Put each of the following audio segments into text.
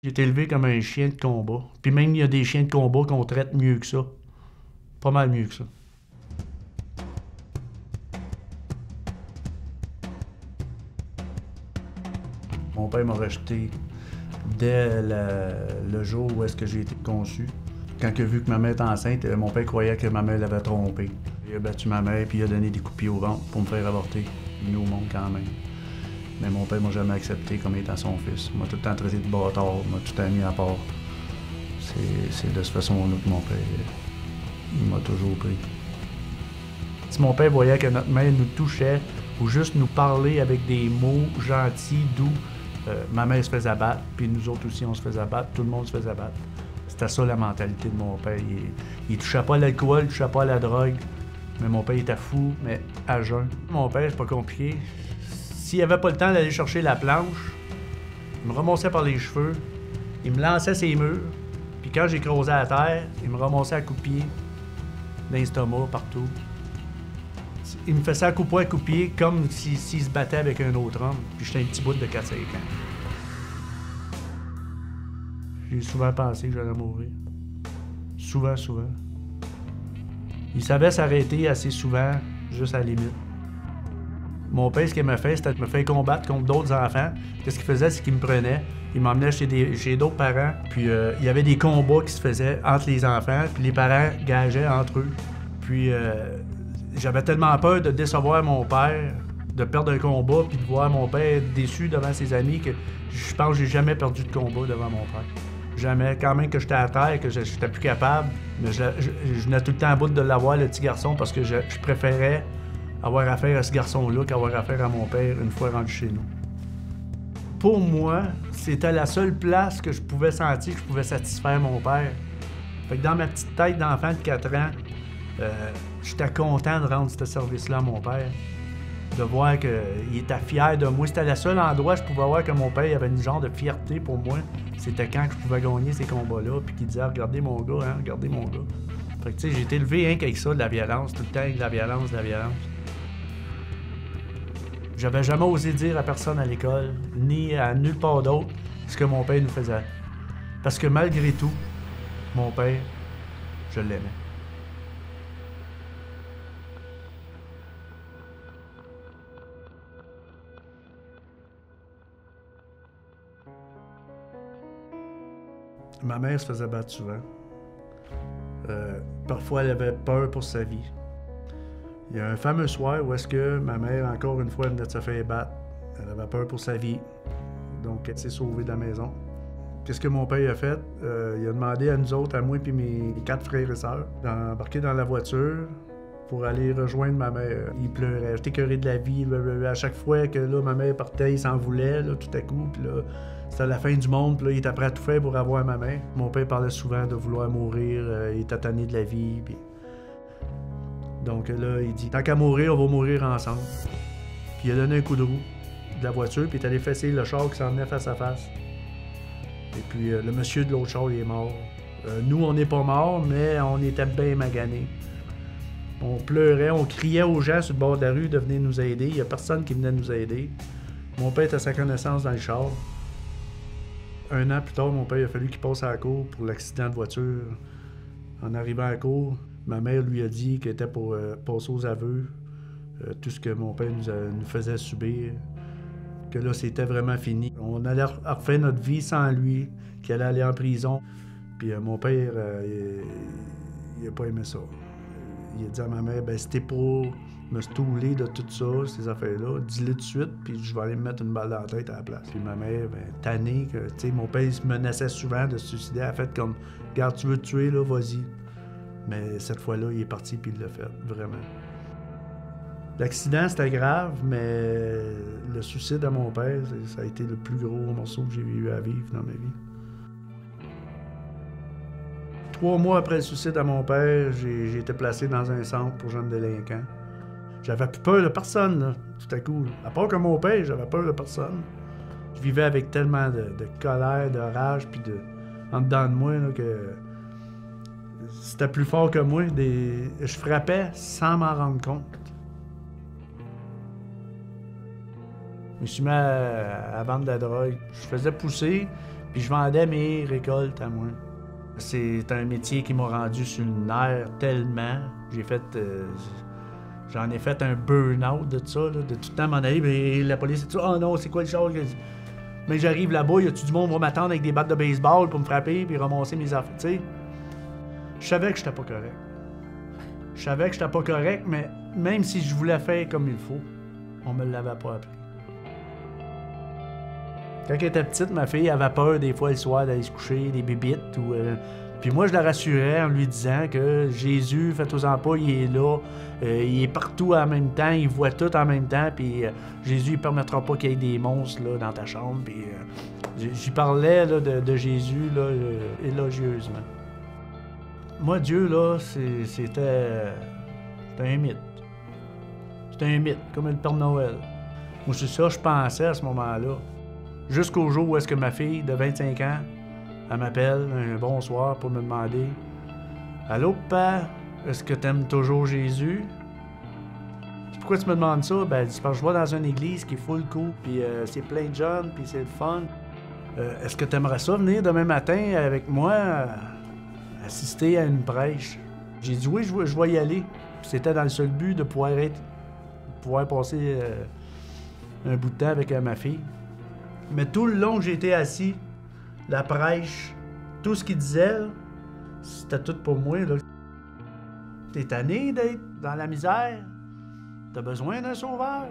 J'ai été élevé comme un chien de combat. Puis même, il y a des chiens de combat qu'on traite mieux que ça. Pas mal mieux que ça. Mon père m'a rejeté dès le jour où est-ce que j'ai été conçu. Quand il a vu que ma mère était enceinte, mon père croyait que ma mère l'avait trompé. Il a battu ma mère puis il a donné des coups de pied au ventre pour me faire avorter. Venu au monde quand même. Mais mon père m'a jamais accepté comme étant son fils. Il m'a tout le temps traité de bâtard, il m'a tout le temps mis à part. C'est de cette façon-là que mon père il m'a toujours pris. Si mon père voyait que notre mère nous touchait ou juste nous parlait avec des mots gentils, doux, ma mère se faisait abattre, puis nous autres aussi on se faisait abattre, tout le monde se faisait abattre. C'était ça la mentalité de mon père. Il touchait pas à l'alcool, il touchait pas à la drogue, mais mon père était fou, mais à jeun. Mon père, c'est pas compliqué. S'il avait pas le temps d'aller chercher la planche, il me ramassait par les cheveux, il me lançait ses murs, puis quand j'écrasais à terre, il me ramassait à coups de pied, dans l'estomac, partout. Il me faisait à coup de poing, à coup de pied, comme s'il se battait avec un autre homme, puis j'étais un petit bout de 4-5 ans. J'ai souvent pensé que j'allais mourir. Souvent, souvent. Il savait s'arrêter assez souvent, juste à la limite. Mon père, ce qu'il m'a fait, c'était de me faire combattre contre d'autres enfants. Qu'est-ce qu'il faisait, c'est qu'il me prenait, il m'emmenait chez d'autres parents, puis il y avait des combats qui se faisaient entre les enfants, puis les parents gageaient entre eux. Puis j'avais tellement peur de décevoir mon père, de perdre un combat, puis de voir mon père déçu devant ses amis, que je pense que j'ai jamais perdu de combat devant mon père. Jamais. Quand même que j'étais à terre, que j'étais plus capable, mais je venais tout le temps à bout de l'avoir, le petit garçon, parce que je préférais avoir affaire à ce garçon-là qu'avoir affaire à mon père une fois rendu chez nous. Pour moi, c'était la seule place que je pouvais sentir que je pouvais satisfaire mon père. Fait que dans ma petite tête d'enfant de 4 ans, j'étais content de rendre ce service-là à mon père. De voir qu'il était fier de moi. C'était le seul endroit où je pouvais voir que mon père avait une genre de fierté pour moi. C'était quand je pouvais gagner ces combats-là, puis qu'il disait « Regardez mon gars, hein, regardez mon gars ». Fait que tu sais, j'ai été élevé hein, avec ça, de la violence, tout le temps avec de la violence, de la violence. J'avais jamais osé dire à personne à l'école, ni à nulle part d'autre, ce que mon père nous faisait. Parce que malgré tout, mon père, je l'aimais. Ma mère se faisait battre souvent. Parfois, elle avait peur pour sa vie. Il y a un fameux soir où est-ce que ma mère, encore une fois, venait de se faire battre. Elle avait peur pour sa vie. Donc, elle s'est sauvée de la maison. Qu'est-ce que mon père a fait? Il a demandé à nous autres, à moi et mes 4 frères et sœurs, d'embarquer dans la voiture pour aller rejoindre ma mère. Il pleurait. J'étais écœuré de la vie. À chaque fois que là, ma mère partait, il s'en voulait là, tout à coup. Puis là, c'était la fin du monde. Puis là, il était prêt à tout faire pour avoir ma mère. Mon père parlait souvent de vouloir mourir. Il était tanné de la vie. Puis... Donc là, il dit, tant qu'à mourir, on va mourir ensemble. Puis il a donné un coup de roue de la voiture, puis il est allé fesser le char qui s'en venait face à face. Et puis le monsieur de l'autre char, il est mort. Nous, on n'est pas morts, mais on était bien maganés. On pleurait, on criait aux gens sur le bord de la rue de venir nous aider. Il n'y a personne qui venait nous aider. Mon père était à sa connaissance dans le char. Un an plus tard, mon père, il a fallu qu'il passe à la cour pour l'accident de voiture. En arrivant à la cour, ma mère lui a dit qu'elle était pour passer aux aveux tout ce que mon père nous faisait subir, que là, c'était vraiment fini. On allait refaire notre vie sans lui, qu'il allait aller en prison. Puis mon père, il n'a pas aimé ça. Il a dit à ma mère, ben si t'es pour me stouler de tout ça, ces affaires-là, dis-le tout de suite, puis je vais aller me mettre une balle dans la tête à la place. Puis ma mère, ben, tannée, que, tu sais, mon père se menaçait souvent de se suicider. Elle a fait comme, regarde, tu veux te tuer, là, vas-y. Mais cette fois-là, il est parti puis il l'a fait, vraiment. L'accident, c'était grave, mais le suicide à mon père, ça a été le plus gros morceau que j'ai eu à vivre dans ma vie. 3 mois après le suicide à mon père, j'ai été placé dans un centre pour jeunes délinquants. J'avais plus peur de personne, là, tout à coup. À part que mon père, j'avais peur de personne. Je vivais avec tellement de colère, de rage, puis en dedans de moi, là, que c'était plus fort que moi. Je frappais sans m'en rendre compte. Je me suis mis à vendre de la drogue. Je faisais pousser, Puis je vendais mes récoltes à moi. C'est un métier qui m'a rendu sur le nerf tellement. J'en ai fait un burn-out de ça, là, de tout le temps m'en aller. Et la police dit « Oh non, c'est quoi le chose? » Mais j'arrive là-bas, y a-tu du monde qui va m'attendre avec des battes de baseball pour me frapper puis ramasser mes affaires, tu sais? Je savais que j'étais pas correct. Je savais que j'étais pas correct, mais même si je voulais faire comme il faut, on me l'avait pas appris. Quand elle était petite, ma fille avait peur des fois le soir d'aller se coucher, des bébites. Puis moi, je la rassurais en lui disant que Jésus, faites-en pas, il est là. Il est partout en même temps, il voit tout en même temps. Puis Jésus, il permettra pas qu'il y ait des monstres là, dans ta chambre. Puis j'y parlais là, de Jésus là, élogieusement. Moi, Dieu, là, c'était un mythe. C'était un mythe, comme le Père Noël. Moi, c'est ça, je pensais à ce moment-là. Jusqu'au jour où est-ce que ma fille de 25 ans, elle m'appelle un bonsoir pour me demander « Allô, papa, est-ce que t'aimes toujours Jésus? » Pourquoi tu me demandes ça? Ben, elle dit, parce que je vais dans une église qui est full cool, puis c'est plein de jeunes, puis c'est le fun. Est-ce que t'aimerais ça venir demain matin avec moi assister à une prêche? J'ai dit oui, je vais y aller. C'était dans le seul but de pouvoir passer un bout de temps avec ma fille. Mais tout le long que j'ai été assis, la prêche, tout ce qu'il disait, c'était tout pour moi. Là. T'es tanné d'être dans la misère? T'as besoin d'un sauveur?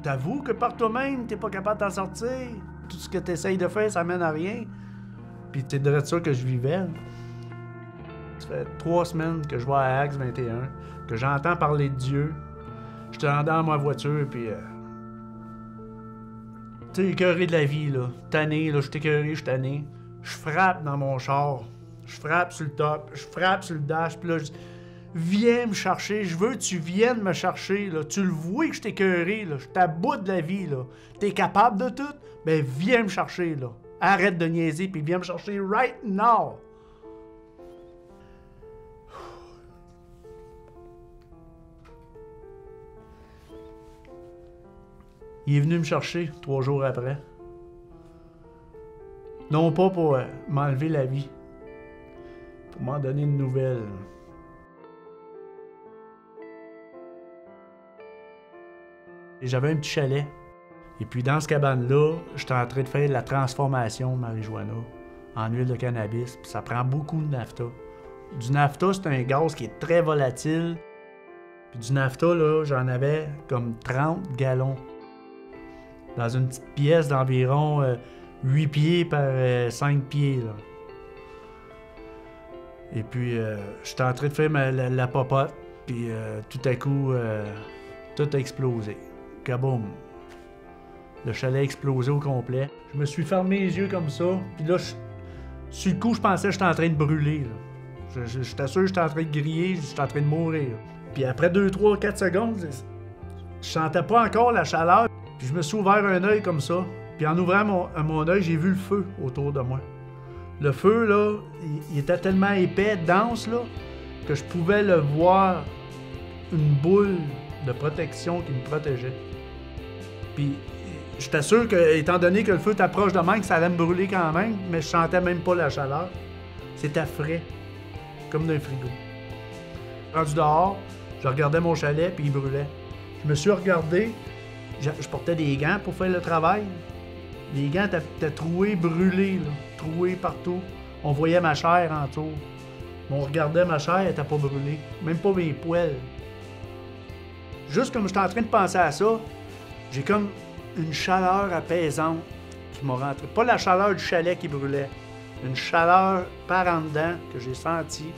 T'avoues que par toi-même, t'es pas capable d'en sortir? Tout ce que t'essayes de faire, ça mène à rien? Puis c'est de ça que je vivais. Ça fait 3 semaines que je vais à Axe 21, que j'entends parler de Dieu. Je suis dans ma voiture, puis... tu sais, écœuré de la vie, là. Tanné, là, je suis écœuré, je suis tanné. Je frappe dans mon char. Je frappe sur le top, je frappe sur le dash, puis là, je dis, viens me chercher, je veux que tu viennes me chercher, là. Tu le vois que je suis écœuré, là. Je suis à bout de la vie, là. T'es capable de tout? Ben, viens me chercher, là. Arrête de niaiser, puis viens me chercher right now. Il est venu me chercher 3 jours après. Non pas pour m'enlever la vie, pour m'en donner une nouvelle. Et j'avais un petit chalet. Et puis dans ce cabane-là, j'étais en train de faire la transformation de marijuana en huile de cannabis. Puis ça prend beaucoup de nafta. Du nafta, c'est un gaz qui est très volatile. Puis du nafta, là, j'en avais comme 30 gallons. Dans une petite pièce d'environ 8 pieds par 5 pieds. Là. Et puis, j'étais en train de faire la popote, puis tout à coup, tout a explosé. Kaboum! Le chalet a explosé au complet. Je me suis fermé les yeux comme ça, puis là, sur le coup, je pensais que j'étais en train de brûler. J'étais sûr que j'étais en train de griller, j'étais en train de mourir. Puis après 2, 3, 4 secondes, je sentais pas encore la chaleur. Puis je me suis ouvert un œil comme ça. Puis en ouvrant mon œil, j'ai vu le feu autour de moi. Le feu, là, il était tellement épais, dense, là, que je pouvais le voir, une boule de protection qui me protégeait. Puis j'étais sûr que, étant donné que le feu t'approche de même, que ça allait me brûler quand même, mais je sentais même pas la chaleur. C'était frais, comme d'un frigo. Rendu dehors, je regardais mon chalet, puis il brûlait. Je me suis regardé. Je portais des gants pour faire le travail. Les gants étaient troués, brûlés, là, troués partout. On voyait ma chair en tour. On regardait ma chair, elle n'était pas brûlée. Même pas mes poils. Juste comme j'étais en train de penser à ça, j'ai comme une chaleur apaisante qui m'a rentré. Pas la chaleur du chalet qui brûlait. Une chaleur par en dedans que j'ai sentie.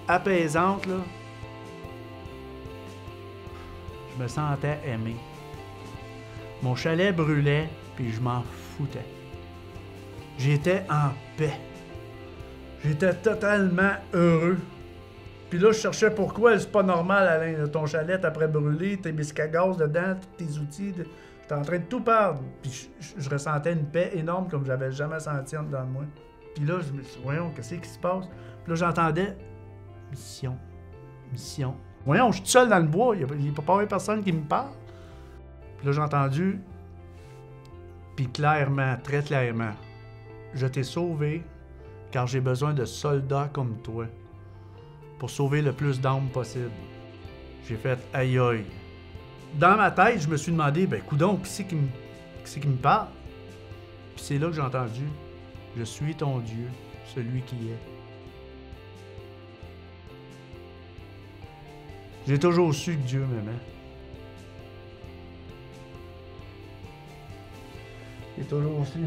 Apaisante, là. Je me sentais aimé. Mon chalet brûlait, puis je m'en foutais. J'étais en paix. J'étais totalement heureux. Puis là, je cherchais pourquoi c'est pas normal, Alain. Ton chalet après brûlé, tes biscuits à gaz dedans, tous tes outils. J'étais en train de tout perdre. Puis je ressentais une paix énorme comme j'avais jamais senti en dedans de moi. Puis là, je me suis dit, voyons, qu'est-ce qui se passe? Puis là, j'entendais mission, mission. Voyons, je suis tout seul dans le bois, il ne peut pas y avoir personne qui me parle. Puis là, j'ai entendu, puis clairement, très clairement, Je t'ai sauvé car j'ai besoin de soldats comme toi pour sauver le plus d'âmes possible. J'ai fait aïe aïe. Dans ma tête, je me suis demandé, ben coudonc, qui c'est qui me parle? Puis c'est là que j'ai entendu, je suis ton Dieu, celui qui est. J'ai toujours su que Dieu m'aimait. J'ai toujours su.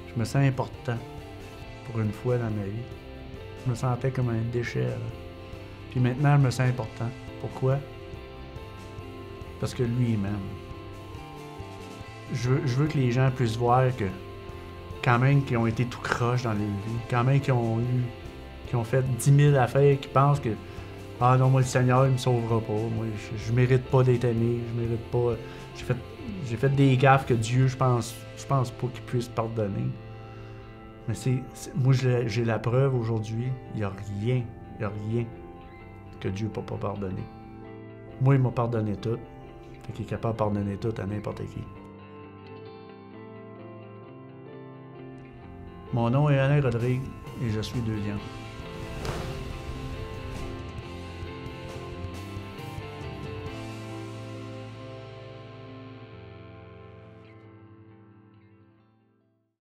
Je me sens important pour une fois dans ma vie. Je me sentais comme un déchet. Là. Puis maintenant, je me sens important. Pourquoi? Parce que lui, il m'aime. Je veux que les gens puissent voir que, quand même, qu'ils ont été tout croche dans leur vie, quand même qu'ils ont fait 10 000 affaires, qui pensent que ah non, moi, le Seigneur, il me sauvera pas. Moi, je mérite pas d'être aimé. Je mérite pas. J'ai fait des gaffes que Dieu, je pense pas qu'il puisse pardonner. Mais moi, j'ai la preuve aujourd'hui. Il n'y a rien que Dieu ne peut pas pardonner. Moi, il m'a pardonné tout. Fait qu'il est capable de pardonner tout à n'importe qui. Mon nom est Alain Rodrigue et je suis deuxième.